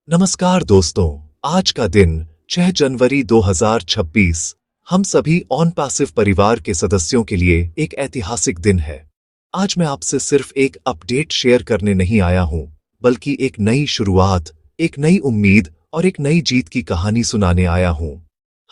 नमस्कार दोस्तों, आज का दिन 6 जनवरी 2026 हम सभी ऑन पैसिव परिवार के सदस्यों के लिए एक ऐतिहासिक दिन है। आज मैं आपसे सिर्फ एक अपडेट शेयर करने नहीं आया हूं, बल्कि एक नई शुरुआत, एक नई उम्मीद और एक नई जीत की कहानी सुनाने आया हूं।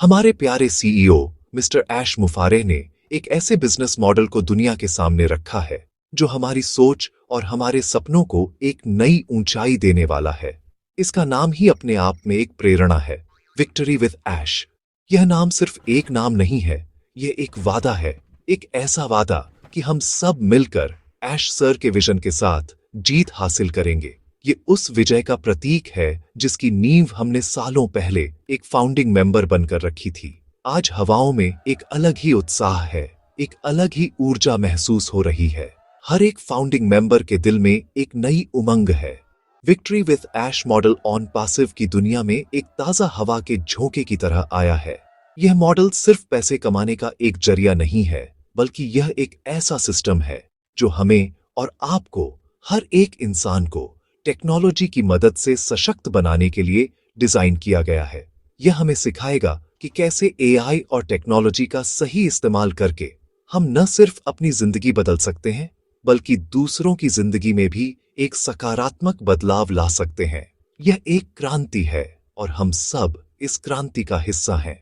हमारे प्यारे सीईओ मिस्टर ऐश मुफारे ने एक ऐसे बिजनेस मॉडल को दुनिया के सामने रखा है जो हमारी सोच और हमारे सपनों को एक नई ऊंचाई देने वाला है। इसका नाम ही अपने आप में एक प्रेरणा है, विक्ट्री विद ऐश। यह नाम सिर्फ एक नाम नहीं है, यह एक वादा है, एक ऐसा वादा कि हम सब मिलकर ऐश सर के विजन के साथ जीत हासिल करेंगे। ये उस विजय का प्रतीक है जिसकी नींव हमने सालों पहले एक फाउंडिंग मेंबर बनकर रखी थी। आज हवाओं में एक अलग ही उत्साह है, एक अलग ही ऊर्जा महसूस हो रही है। हर एक फाउंडिंग मेंबर के दिल में एक नई उमंग है। Victory with ash model on passive की दुनिया में एक ताजा हवा के झोंके की तरह आया है। यह मॉडल सिर्फ पैसे कमाने का एक जरिया नहीं है, बल्कि यह एक ऐसा सिस्टम है जो हमें और आपको, हर एक इंसान को टेक्नोलॉजी की मदद से सशक्त बनाने के लिए डिजाइन किया गया है। यह हमें सिखाएगा कि कैसे एआई और टेक्नोलॉजी का सही इस्तेमाल करके हम न सिर्फ अपनी जिंदगी बदल सकते हैं, बल्कि दूसरों की जिंदगी में भी एक सकारात्मक बदलाव ला सकते हैं। यह एक क्रांति है और हम सब इस क्रांति का हिस्सा हैं।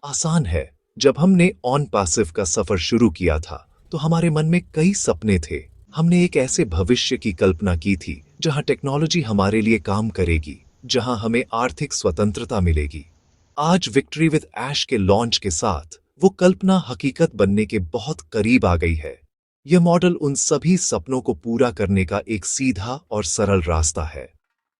आसान है, जब हमने ऑन पैसिव का सफर शुरू किया था तो हमारे मन में कई सपने थे। हमने एक ऐसे भविष्य की कल्पना की थी जहां टेक्नोलॉजी हमारे लिए काम करेगी, जहां हमें आर्थिक स्वतंत्रता मिलेगी। आज विक्ट्री विद ऐश के लॉन्च के साथ वो कल्पना हकीकत बनने के बहुत करीब आ गई है। यह मॉडल उन सभी सपनों को पूरा करने का एक सीधा और सरल रास्ता है।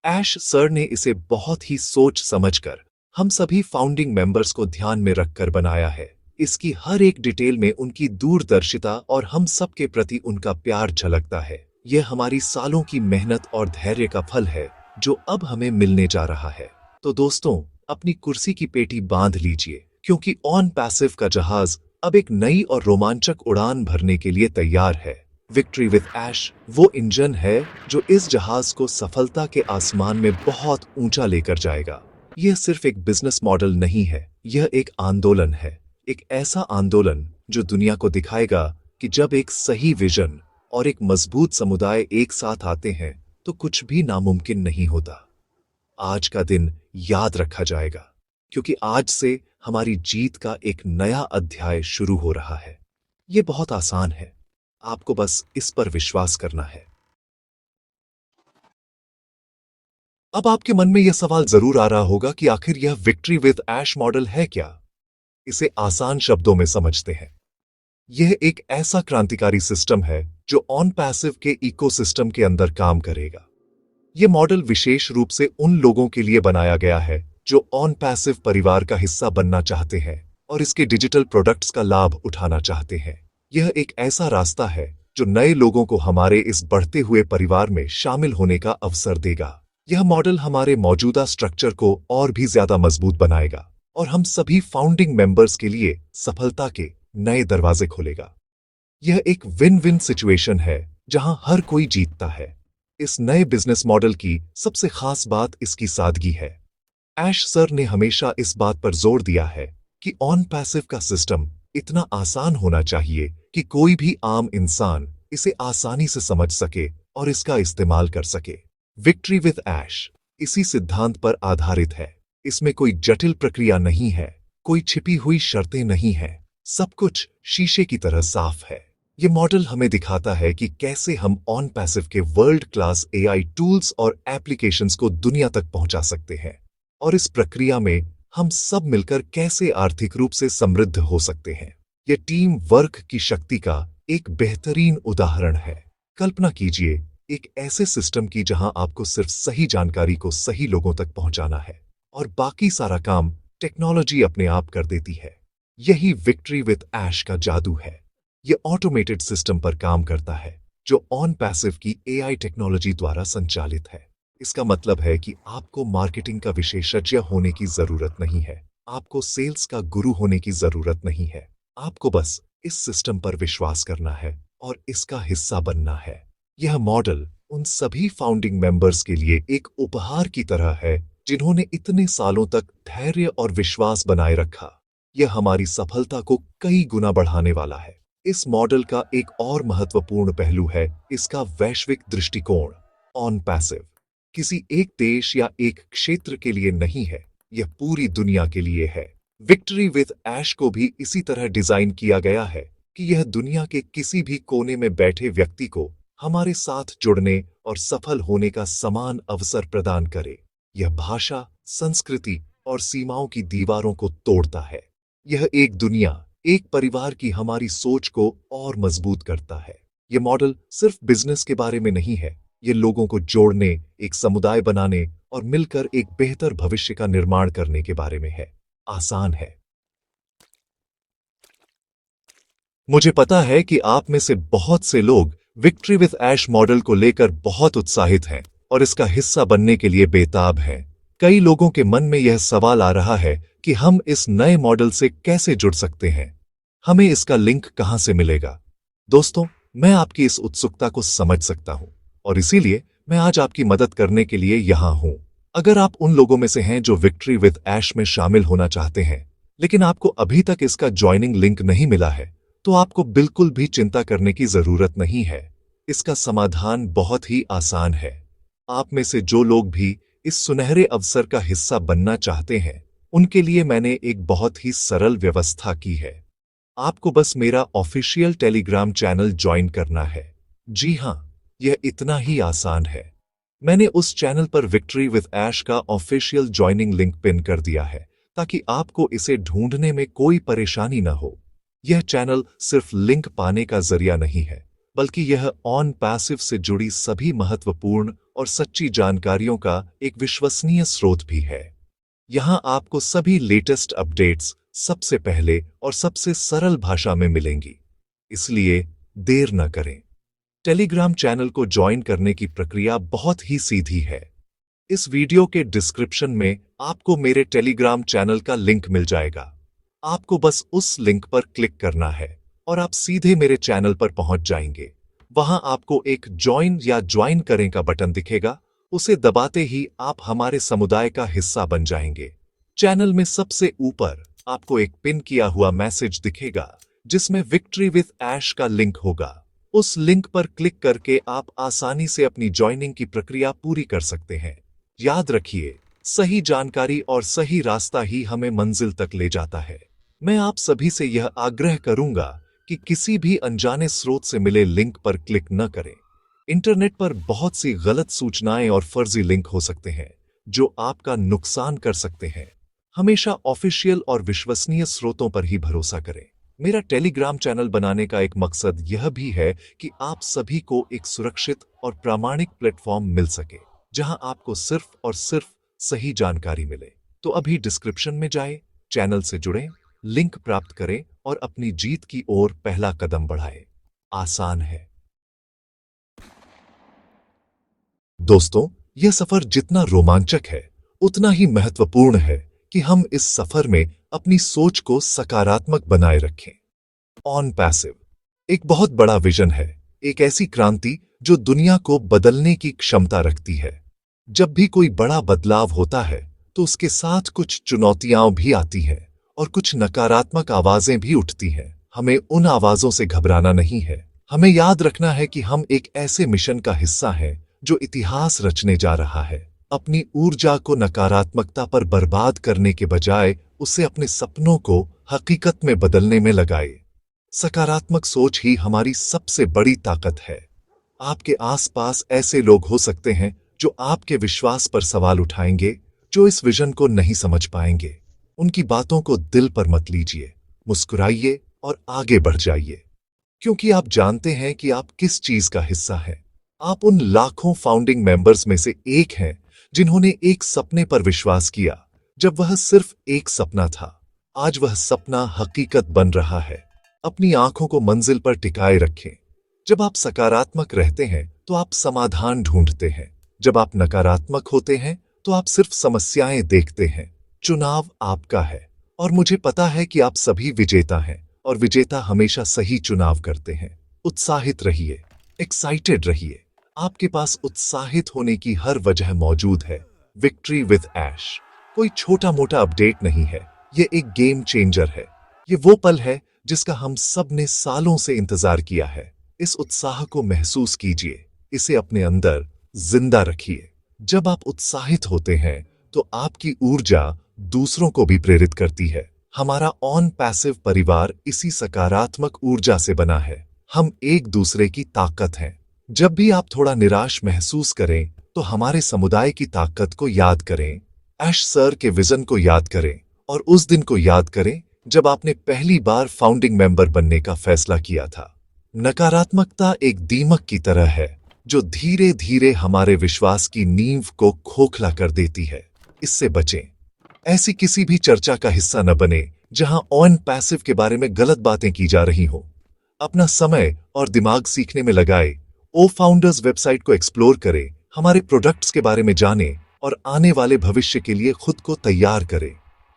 ऐश सर ने इसे बहुत ही सोच समझकर हम सभी फाउंडिंग मेंबर्स को ध्यान में रखकर बनाया है। इसकी हर एक डिटेल में उनकी दूरदर्शिता और हम सब के प्रति उनका प्यार झलकता है। यह हमारी सालों की मेहनत और धैर्य का फल है जो अब हमें मिलने जा रहा है। तो दोस्तों, अपनी कुर्सी की पेटी बांध लीजिए, क्योंकि ऑन पैसिव का जहाज अब एक नई और रोमांचक उड़ान भरने के लिए तैयार है। विक्ट्री विद ऐश वो इंजन है जो इस जहाज को सफलता के आसमान में बहुत ऊंचा लेकर जाएगा। यह सिर्फ एक बिजनेस मॉडल नहीं है, यह एक आंदोलन है। एक ऐसा आंदोलन जो दुनिया को दिखाएगा कि जब एक सही विजन और एक मजबूत समुदाय एक साथ आते हैं तो कुछ भी नामुमकिन नहीं होता। आज का दिन याद रखा जाएगा, क्योंकि आज से हमारी जीत का एक नया अध्याय शुरू हो रहा है। यह बहुत आसान है, आपको बस इस पर विश्वास करना है। अब आपके मन में यह सवाल जरूर आ रहा होगा कि आखिर यह विक्ट्री विद ऐश मॉडल है क्या? इसे आसान शब्दों में समझते हैं। यह एक ऐसा क्रांतिकारी सिस्टम है जो ऑन पैसिव के इकोसिस्टम के अंदर काम करेगा। यह मॉडल विशेष रूप से उन लोगों के लिए बनाया गया है जो ऑन पैसिव परिवार का हिस्सा बनना चाहते हैं और इसके डिजिटल प्रोडक्ट्स का लाभ उठाना चाहते हैं। यह एक ऐसा रास्ता है जो नए लोगों को हमारे इस बढ़ते हुए परिवार में शामिल होने का अवसर देगा। यह मॉडल हमारे मौजूदा स्ट्रक्चर को और भी ज्यादा मजबूत बनाएगा और हम सभी फाउंडिंग मेंबर्स के लिए सफलता के नए दरवाजे खोलेगा। यह एक विन विन सिचुएशन है जहां हर कोई जीतता है। इस नए बिजनेस मॉडल की सबसे खास बात इसकी सादगी है। ऐश सर ने हमेशा इस बात पर जोर दिया है कि ऑन पैसिव का सिस्टम इतना आसान होना चाहिए कि कोई भी आम इंसान इसे आसानी से समझ सके और इसका इस्तेमाल कर सके। विक्ट्री विद ऐश इसी सिद्धांत पर आधारित है। इसमें कोई जटिल प्रक्रिया नहीं है, कोई छिपी हुई शर्तें नहीं हैं, सब कुछ शीशे की तरह साफ है। ये मॉडल हमें दिखाता है कि कैसे हम ऑन पैसिव के वर्ल्ड क्लास एआई टूल्स और एप्लीकेशंस को दुनिया तक पहुंचा सकते हैं, और इस प्रक्रिया में हम सब मिलकर कैसे आर्थिक रूप से समृद्ध हो सकते हैं। यह टीम वर्क की शक्ति का एक बेहतरीन उदाहरण है। कल्पना कीजिए एक ऐसे सिस्टम की जहां आपको सिर्फ सही जानकारी को सही लोगों तक पहुंचाना है और बाकी सारा काम टेक्नोलॉजी अपने आप कर देती है। यही विक्ट्री विद ऐश का जादू है। यह ऑटोमेटेड सिस्टम पर काम करता है जो ऑन पैसिव की एआई टेक्नोलॉजी द्वारा संचालित है। इसका मतलब है कि आपको मार्केटिंग का विशेषज्ञ होने की जरूरत नहीं है, आपको सेल्स का गुरु होने की जरूरत नहीं है। आपको बस इस सिस्टम पर विश्वास करना है और इसका हिस्सा बनना है। यह मॉडल उन सभी फाउंडिंग मेंबर्स के लिए एक उपहार की तरह है जिन्होंने इतने सालों तक धैर्य और विश्वास बनाए रखा। यह हमारी सफलता को कई गुना बढ़ाने वाला है। इस मॉडल का एक और महत्वपूर्ण पहलू है इसका वैश्विक दृष्टिकोण। ऑन पैसिव किसी एक देश या एक क्षेत्र के लिए नहीं है, यह पूरी दुनिया के लिए है। विक्ट्री विद ऐश को भी इसी तरह डिजाइन किया गया है कि यह दुनिया के किसी भी कोने में बैठे व्यक्ति को हमारे साथ जुड़ने और सफल होने का समान अवसर प्रदान करे। यह भाषा, संस्कृति और सीमाओं की दीवारों को तोड़ता है। यह एक दुनिया, एक परिवार की हमारी सोच को और मजबूत करता है। यह मॉडल सिर्फ बिजनेस के बारे में नहीं है, यह लोगों को जोड़ने, एक समुदाय बनाने और मिलकर एक बेहतर भविष्य का निर्माण करने के बारे में है। आसान है। मुझे पता है कि आप में से बहुत से लोग विक्ट्री विद ऐश मॉडल को लेकर बहुत उत्साहित हैं और इसका हिस्सा बनने के लिए बेताब हैं। कई लोगों के मन में यह सवाल आ रहा है कि हम इस नए मॉडल से कैसे जुड़ सकते हैं, हमें इसका लिंक कहां से मिलेगा। दोस्तों, मैं आपकी इस उत्सुकता को समझ सकता हूं और इसीलिए मैं आज आपकी मदद करने के लिए यहां हूं। अगर आप उन लोगों में से हैं जो विक्ट्री विद ऐश में शामिल होना चाहते हैं लेकिन आपको अभी तक इसका ज्वाइनिंग लिंक नहीं मिला है, तो आपको बिल्कुल भी चिंता करने की जरूरत नहीं है। इसका समाधान बहुत ही आसान है। आप में से जो लोग भी इस सुनहरे अवसर का हिस्सा बनना चाहते हैं, उनके लिए मैंने एक बहुत ही सरल व्यवस्था की है। आपको बस मेरा ऑफिशियल टेलीग्राम चैनल ज्वाइन करना है। जी हां, यह इतना ही आसान है। मैंने उस चैनल पर विक्ट्री विद ऐश का ऑफिशियल ज्वाइनिंग लिंक पिन कर दिया है ताकि आपको इसे ढूंढने में कोई परेशानी न हो। यह चैनल सिर्फ लिंक पाने का जरिया नहीं है, बल्कि यह ऑन पैसिव से जुड़ी सभी महत्वपूर्ण और सच्ची जानकारियों का एक विश्वसनीय स्रोत भी है। यहां आपको सभी लेटेस्ट अपडेट्स सबसे पहले और सबसे सरल भाषा में मिलेंगी। इसलिए देर न करें। टेलीग्राम चैनल को ज्वाइन करने की प्रक्रिया बहुत ही सीधी है। इस वीडियो के डिस्क्रिप्शन में आपको मेरे टेलीग्राम चैनल का लिंक मिल जाएगा। आपको बस उस लिंक पर क्लिक करना है और आप सीधे मेरे चैनल पर पहुंच जाएंगे। वहां आपको एक ज्वाइन या ज्वाइन करें का बटन दिखेगा। उसे दबाते ही आप हमारे समुदाय का हिस्सा बन जाएंगे। चैनल में सबसे ऊपर आपको एक पिन किया हुआ मैसेज दिखेगा जिसमें विक्ट्री विद ऐश का लिंक होगा। उस लिंक पर क्लिक करके आप आसानी से अपनी ज्वाइनिंग की प्रक्रिया पूरी कर सकते हैं। याद रखिए, सही जानकारी और सही रास्ता ही हमें मंजिल तक ले जाता है। मैं आप सभी से यह आग्रह करूंगा कि किसी भी अनजाने स्रोत से मिले लिंक पर क्लिक न करें। इंटरनेट पर बहुत सी गलत सूचनाएं और फर्जी लिंक हो सकते हैं जो आपका नुकसान कर सकते हैं। हमेशा ऑफिशियल और विश्वसनीय स्रोतों पर ही भरोसा करें। मेरा टेलीग्राम चैनल बनाने का एक मकसद यह भी है कि आप सभी को एक सुरक्षित और प्रामाणिक प्लेटफॉर्म मिल सके जहां आपको सिर्फ और सिर्फ सही जानकारी मिले। तो अभी डिस्क्रिप्शन में जाएं, चैनल से जुड़ें, लिंक प्राप्त करें और अपनी जीत की ओर पहला कदम बढ़ाएं। आसान है। दोस्तों, यह सफर जितना रोमांचक है उतना ही महत्वपूर्ण है कि हम इस सफर में अपनी सोच को सकारात्मक बनाए रखें। ऑन पैसिव एक बहुत बड़ा विजन है, एक ऐसी क्रांति जो दुनिया को बदलने की क्षमता रखती है। जब भी कोई बड़ा बदलाव होता है तो उसके साथ कुछ चुनौतियां भी आती हैं और कुछ नकारात्मक आवाजें भी उठती हैं। हमें उन आवाजों से घबराना नहीं है। हमें याद रखना है कि हम एक ऐसे मिशन का हिस्सा हैं जो इतिहास रचने जा रहा है। अपनी ऊर्जा को नकारात्मकता पर बर्बाद करने के बजाय उसे अपने सपनों को हकीकत में बदलने में लगाए। सकारात्मक सोच ही हमारी सबसे बड़ी ताकत है। आपके आसपास ऐसे लोग हो सकते हैं जो आपके विश्वास पर सवाल उठाएंगे, जो इस विजन को नहीं समझ पाएंगे। उनकी बातों को दिल पर मत लीजिए, मुस्कुराइए और आगे बढ़ जाइए, क्योंकि आप जानते हैं कि आप किस चीज का हिस्सा हैं। आप उन लाखों फाउंडिंग मेंबर्स में से एक हैं जिन्होंने एक सपने पर विश्वास किया जब वह सिर्फ एक सपना था। आज वह सपना हकीकत बन रहा है। अपनी आंखों को मंजिल पर टिकाए रखें। जब आप सकारात्मक रहते हैं तो आप समाधान ढूंढते हैं। जब आप नकारात्मक होते हैं तो आप सिर्फ समस्याएं देखते हैं। चुनाव आपका है और मुझे पता है कि आप सभी विजेता हैं और विजेता हमेशा सही चुनाव करते हैं। उत्साहित रहिए, एक्साइटेड रहिए। आपके पास उत्साहित होने की हर वजह मौजूद है। विक्ट्री विद ऐश कोई छोटा मोटा अपडेट नहीं है, ये एक गेम चेंजर है। ये वो पल है जिसका हम सब ने सालों से इंतजार किया है। इस उत्साह को महसूस कीजिए, इसे अपने अंदर जिंदा रखिए। जब आप उत्साहित होते हैं तो आपकी ऊर्जा दूसरों को भी प्रेरित करती है। हमारा ऑन पैसिव परिवार इसी सकारात्मक ऊर्जा से बना है। हम एक दूसरे की ताकत हैं। जब भी आप थोड़ा निराश महसूस करें तो हमारे समुदाय की ताकत को याद करें, ऐश सर के विजन को याद करें और उस दिन को याद करें जब आपने पहली बार फाउंडिंग मेंबर बनने का फैसला किया था। नकारात्मकता एक दीमक की तरह है जो धीरे धीरे हमारे विश्वास की नींव को खोखला कर देती है। इससे बचें। ऐसी किसी भी चर्चा का हिस्सा न बने जहां ऑन पैसिव के बारे में गलत बातें की जा रही हो। अपना समय और दिमाग सीखने में लगाए। ओ फाउंडर्स वेबसाइट को एक्सप्लोर करें, हमारे प्रोडक्ट्स के बारे में जानें और आने वाले भविष्य के लिए खुद को तैयार करें।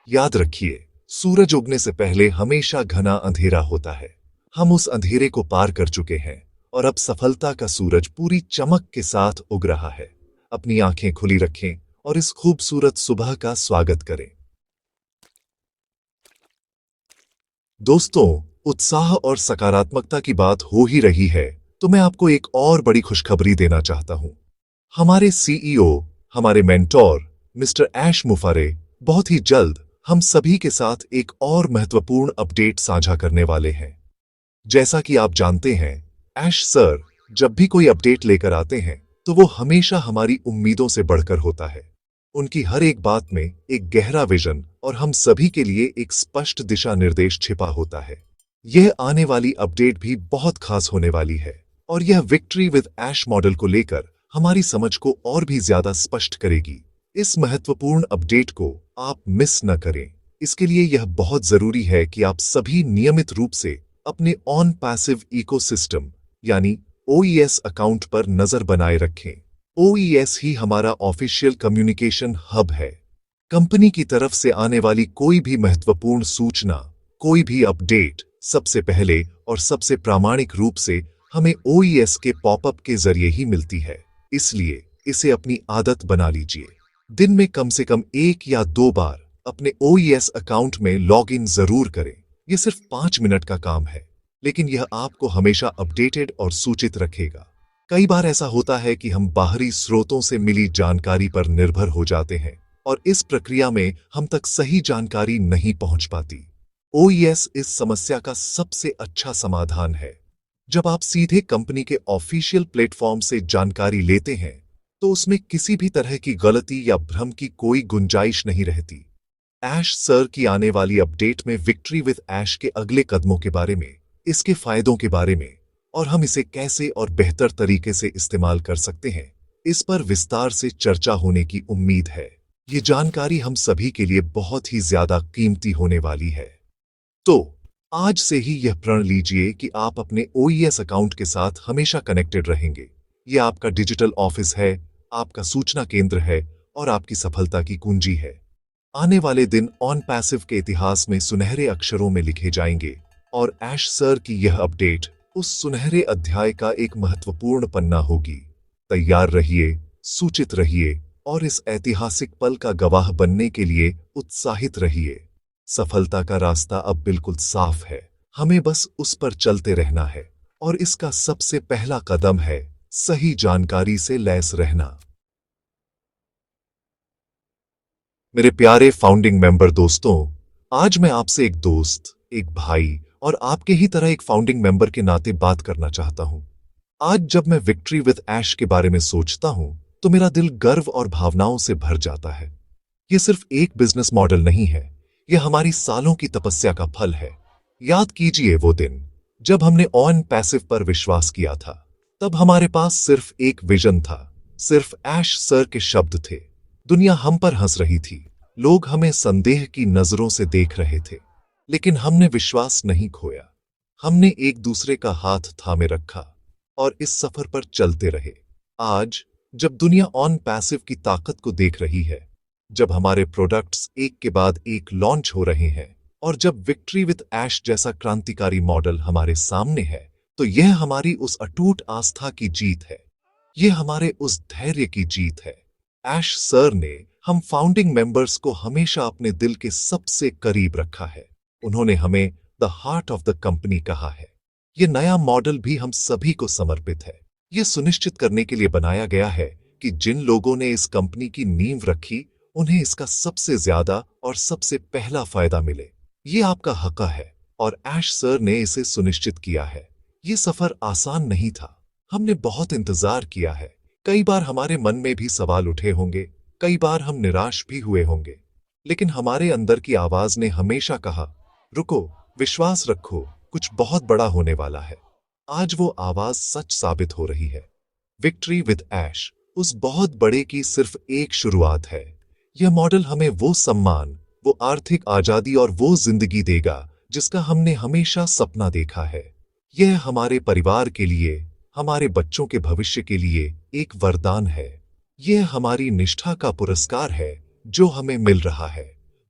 याद रखिए, सूरज उगने से पहले हमेशा घना अंधेरा होता है। हम उस अंधेरे को पार कर चुके हैं और अब सफलता का सूरज पूरी चमक के साथ उग रहा है। अपनी आंखें खुली रखें और इस खूबसूरत सुबह का स्वागत करें। दोस्तों, उत्साह और सकारात्मकता की बात हो ही रही है तो मैं आपको एक और बड़ी खुशखबरी देना चाहता हूं। हमारे सीईओ, हमारे मेंटोर मिस्टर ऐश मुफारे बहुत ही जल्द हम सभी के साथ एक और महत्वपूर्ण अपडेट साझा करने वाले हैं। जैसा कि आप जानते हैं, ऐश सर जब भी कोई अपडेट लेकर आते हैं तो वो हमेशा हमारी उम्मीदों से बढ़कर होता है। उनकी हर एक बात में एक गहरा विजन और हम सभी के लिए एक स्पष्ट दिशा निर्देश छिपा होता है। यह आने वाली अपडेट भी बहुत खास होने वाली है और यह विक्ट्री विद ऐश मॉडल को लेकर हमारी समझ को और भी ज्यादा स्पष्ट करेगी। इस महत्वपूर्ण अपडेट को आप मिस न करें। इसके लिए यह बहुत जरूरी है कि आप सभी नियमित रूप से अपने ऑन पैसिव इकोसिस्टम यानी ओईएस अकाउंट पर नजर बनाए रखें। ओईएस ही हमारा ऑफिशियल कम्युनिकेशन हब है। कंपनी की तरफ से आने वाली कोई भी महत्वपूर्ण सूचना, कोई भी अपडेट सबसे पहले और सबसे प्रामाणिक रूप से हमें ओईएस के पॉपअप के जरिए ही मिलती है। इसलिए इसे अपनी आदत बना लीजिए। दिन में कम से कम 1 या 2 बार अपने ओईएस अकाउंट में लॉग इन जरूर करें। यह सिर्फ 5 मिनट का काम है, लेकिन यह आपको हमेशा अपडेटेड और सूचित रखेगा। कई बार ऐसा होता है कि हम बाहरी स्रोतों से मिली जानकारी पर निर्भर हो जाते हैं और इस प्रक्रिया में हम तक सही जानकारी नहीं पहुंच पाती। ओईएस इस समस्या का सबसे अच्छा समाधान है। जब आप सीधे कंपनी के ऑफिशियल प्लेटफॉर्म से जानकारी लेते हैं तो उसमें किसी भी तरह की गलती या भ्रम की कोई गुंजाइश नहीं रहती। ऐश सर की आने वाली अपडेट में विक्ट्री विद ऐश के अगले कदमों के बारे में, इसके फायदों के बारे में और हम इसे कैसे और बेहतर तरीके से इस्तेमाल कर सकते हैं, इस पर विस्तार से चर्चा होने की उम्मीद है। ये जानकारी हम सभी के लिए बहुत ही ज्यादा कीमती होने वाली है। तो आज से ही यह प्रण लीजिए कि आप अपने ओईएस अकाउंट के साथ हमेशा कनेक्टेड रहेंगे। यह आपका डिजिटल ऑफिस है, आपका सूचना केंद्र है और आपकी सफलता की कुंजी है। आने वाले दिन ऑन पैसिव के इतिहास में सुनहरे अक्षरों में लिखे जाएंगे और ऐश सर की यह अपडेट उस सुनहरे अध्याय का एक महत्वपूर्ण पन्ना होगी। तैयार रहिए, सूचित रहिए और इस ऐतिहासिक पल का गवाह बनने के लिए उत्साहित रहिए। सफलता का रास्ता अब बिल्कुल साफ है, हमें बस उस पर चलते रहना है और इसका सबसे पहला कदम है सही जानकारी से लैस रहना। मेरे प्यारे फाउंडिंग मेंबर दोस्तों, आज मैं आपसे एक दोस्त, एक भाई और आपके ही तरह एक फाउंडिंग मेंबर के नाते बात करना चाहता हूं। आज जब मैं विक्ट्री विद ऐश के बारे में सोचता हूं तो मेरा दिल गर्व और भावनाओं से भर जाता है। यह सिर्फ एक बिजनेस मॉडल नहीं है, यह हमारी सालों की तपस्या का फल है। याद कीजिए वो दिन जब हमने ऑन पैसिव पर विश्वास किया था। तब हमारे पास सिर्फ एक विजन था, सिर्फ ऐश सर के शब्द थे। दुनिया हम पर हंस रही थी, लोग हमें संदेह की नजरों से देख रहे थे, लेकिन हमने विश्वास नहीं खोया। हमने एक दूसरे का हाथ थामे रखा और इस सफर पर चलते रहे। आज जब दुनिया ऑन पैसिव की ताकत को देख रही है, जब हमारे प्रोडक्ट्स एक के बाद एक लॉन्च हो रहे हैं और जब विक्ट्री विद ऐश जैसा क्रांतिकारी मॉडल हमारे सामने है, तो यह हमारी उस अटूट आस्था की जीत है, यह हमारे उस धैर्य की जीत है ऐश सर ने हम फाउंडिंग मेंबर्स को हमेशा अपने दिल के सबसे करीब रखा है। उन्होंने हमें the heart of the company कहा है। ये नया मॉडल भी हम सभी को समर्पित है। ये सुनिश्चित करने के लिए बनाया गया है कि जिन लोगों ने इस कंपनी की नींव रखी, उन्हें इसका सबसे ज्यादा और सबसे पहला फायदा मिले। ये आपका हक है और ऐश सर ने इसे सुनिश्चित किया है। ये सफर आसान नहीं था। हमने बहुत इंतजार किया है। कई बार हमारे मन में भी सवाल उठे होंगे, कई बार हम निराश भी हुए होंगे, लेकिन हमारे अंदर की आवाज ने हमेशा कहा, रुको, विश्वास रखो, कुछ बहुत बड़ा होने वाला है। आज वो आवाज सच साबित हो रही है। विक्ट्री विद ऐश उस बहुत बड़े की सिर्फ एक शुरुआत है। यह मॉडल हमें वो सम्मान, वो आर्थिक आजादी और वो जिंदगी देगा जिसका हमने हमेशा सपना देखा है। यह हमारे परिवार के लिए, हमारे बच्चों के भविष्य के लिए एक वरदान है। यह हमारी निष्ठा का पुरस्कार है जो हमें मिल रहा है।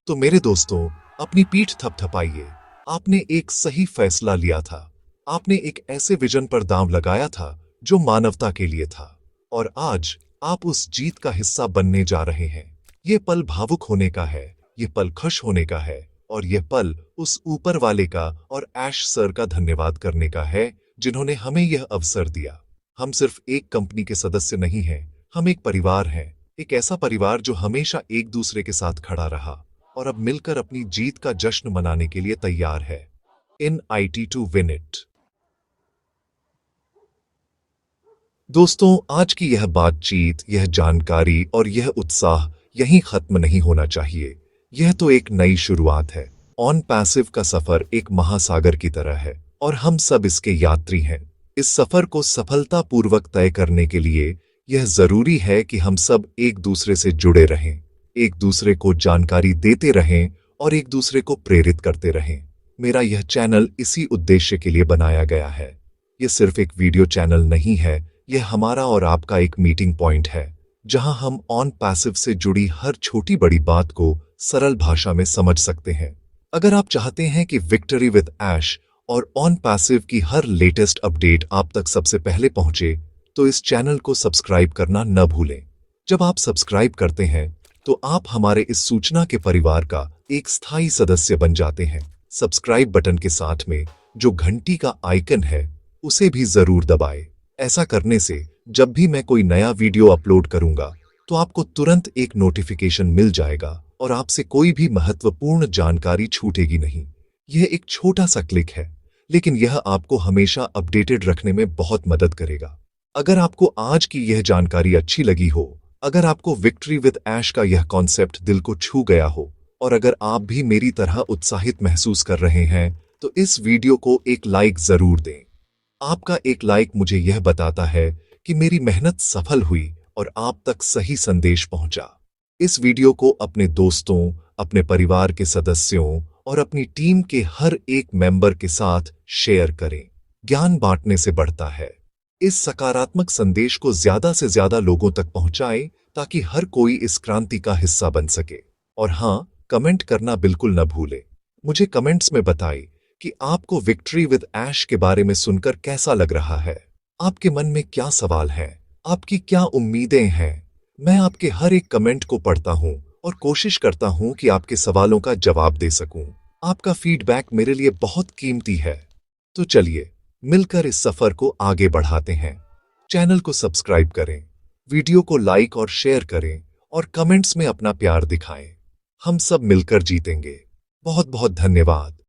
तो मेरे दोस्तों, अपनी पीठ थपथपाइए। आपने एक सही फैसला लिया था। आपने एक ऐसे विजन पर दांव लगाया था जो मानवता के लिए था, और आज आप उस जीत का हिस्सा बनने जा रहे हैं। यह पल भावुक होने का है, यह पल खुश होने का है, और यह पल उस ऊपर वाले का और ऐश सर का धन्यवाद करने का है जिन्होंने हमें यह अवसर दिया। हम सिर्फ एक कंपनी के सदस्य नहीं हैं, हम एक परिवार हैं, एक ऐसा परिवार जो हमेशा एक दूसरे के साथ खड़ा रहा और अब मिलकर अपनी जीत का जश्न मनाने के लिए तैयार है। इन IT टू विन इट। दोस्तों, आज की यह बातचीत, यह जानकारी और यह उत्साह यहीं खत्म नहीं होना चाहिए। यह तो एक नई शुरुआत है। ऑन पैसिव का सफर एक महासागर की तरह है और हम सब इसके यात्री हैं। इस सफर को सफलतापूर्वक तय करने के लिए यह जरूरी है कि हम सब एक दूसरे से जुड़े रहें, एक दूसरे को जानकारी देते रहें और एक दूसरे को प्रेरित करते रहें। मेरा यह चैनल इसी उद्देश्य के लिए बनाया गया है। यह सिर्फ एक वीडियो चैनल नहीं है, यह हमारा और आपका एक मीटिंग पॉइंट है, जहां हम ऑन पैसिव से जुड़ी हर छोटी बड़ी बात को सरल भाषा में समझ सकते हैं। अगर आप चाहते हैं कि विक्ट्री विद ऐश और ऑन पैसिव की हर लेटेस्ट अपडेट आप तक सबसे पहले पहुंचे, तो इस चैनल को सब्सक्राइब करना न भूलें। जब आप सब्सक्राइब करते हैं तो आप हमारे इस सूचना के परिवार का एक स्थायी सदस्य बन जाते हैं। सब्सक्राइब बटन के साथ में जो घंटी का आइकन है, उसे भी जरूर दबाएं। ऐसा करने से जब भी मैं कोई नया वीडियो अपलोड करूंगा तो आपको तुरंत एक नोटिफिकेशन मिल जाएगा और आपसे कोई भी महत्वपूर्ण जानकारी छूटेगी नहीं। यह एक छोटा सा क्लिक है, लेकिन यह आपको हमेशा अपडेटेड रखने में बहुत मदद करेगा। अगर आपको आज की यह जानकारी अच्छी लगी हो, अगर आपको विक्ट्री विद ऐश का यह कॉन्सेप्ट दिल को छू गया हो, और अगर आप भी मेरी तरह उत्साहित महसूस कर रहे हैं, तो इस वीडियो को एक लाइक जरूर दें। आपका एक लाइक मुझे यह बताता है कि मेरी मेहनत सफल हुई और आप तक सही संदेश पहुंचा। इस वीडियो को अपने दोस्तों, अपने परिवार के सदस्यों और अपनी टीम के हर एक मेंबर के साथ शेयर करें। ज्ञान बांटने से बढ़ता है। इस सकारात्मक संदेश को ज्यादा से ज्यादा लोगों तक पहुंचाएं ताकि हर कोई इस क्रांति का हिस्सा बन सके। और हाँ, कमेंट करना बिल्कुल न भूलें। मुझे कमेंट्स में बताएं कि आपको विक्ट्री विद ऐश के बारे में सुनकर कैसा लग रहा है। आपके मन में क्या सवाल हैं? आपकी क्या उम्मीदें हैं? मैं आपके हर एक कमेंट को पढ़ता हूं और कोशिश करता हूं कि आपके सवालों का जवाब दे सकूं। आपका फीडबैक मेरे लिए बहुत कीमती है। तो चलिए मिलकर इस सफर को आगे बढ़ाते हैं। चैनल को सब्सक्राइब करें, वीडियो को लाइक और शेयर करें और कमेंट्स में अपना प्यार दिखाएं। हम सब मिलकर जीतेंगे। बहुत बहुत धन्यवाद।